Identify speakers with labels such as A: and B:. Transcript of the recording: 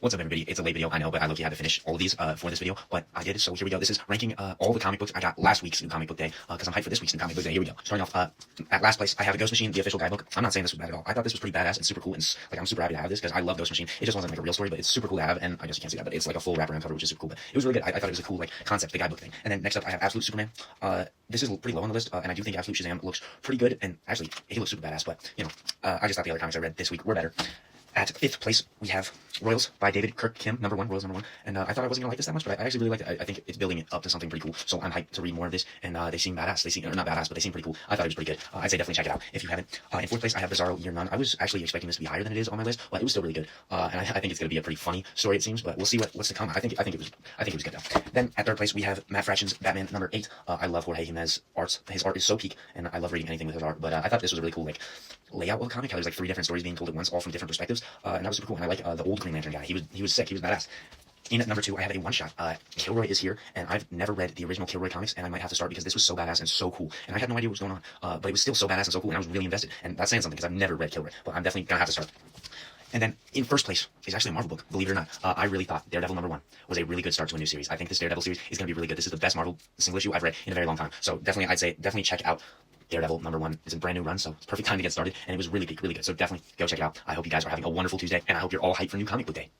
A: What's up, everybody? It's a late video, I know, but I look, you had to finish all of these for this video, but I did, so here we go. This is ranking all the comic books I got last week's new comic book day, because I'm hyped for this week's new comic book day. Here we go. Starting off, at last place, I have a Ghost Machine, the official guidebook. I'm not saying this was bad at all. I thought this was pretty badass and super cool, and like I'm super happy to have this, because I love Ghost Machine. It just wasn't like a real story, but it's super cool to have, and I guess you can't see that, but it's like a full wraparound cover, which is super cool, but it was really good. I thought it was a cool, like, concept, the guidebook thing. And then next up, I have Absolute Superman. This is pretty low on the list, and I do think Absolute Shazam looks pretty good, and actually, he looks super badass, but, you know, I just thought the other comics I read this week were better. At fifth place, we have Royals by David Kirk Kim, number one, Royals number one. And I thought I wasn't gonna like this that much, but I actually really liked it. I think it's building it up to something pretty cool. So I'm hyped to read more of this. And they seem badass. They seem, or not badass, but they seem pretty cool. I thought it was pretty good. I'd say definitely check it out if you haven't. In fourth place, I have Bizarro Year None. I was actually expecting this to be higher than it is on my list, but it was still really good. And I think it's gonna be a pretty funny story, it seems. But we'll see what's to come. I think it was good though. Then at third place, we have Matt Fraction's Batman number 8. I love Jorge Jimenez art. His art is so peak, and I love reading anything with his art. But I thought this was a really cool like layout of the comic. How there's like 3 different stories being told at once, all from different perspectives. And that was super cool. And I like the old Green Lantern guy. He was sick. He was badass. In at number 2, I have a one-shot. Kilroy is here, and I've never read the original Kilroy comics, and I might have to start because this was so badass and so cool. And I had no idea what was going on, but it was still so badass and so cool, and I was really invested. And that's saying something because I've never read Kilroy, but I'm definitely gonna have to start. And then in first place is actually a Marvel book, believe it or not. I really thought Daredevil number 1 was a really good start to a new series. I think this Daredevil series is going to be really good. This is the best Marvel single issue I've read in a very long time. So definitely, I'd say definitely check out Daredevil number 1. It's a brand new run, so it's perfect time to get started. And it was really big, really good. So definitely go check it out. I hope you guys are having a wonderful Tuesday, and I hope you're all hyped for new comic book day.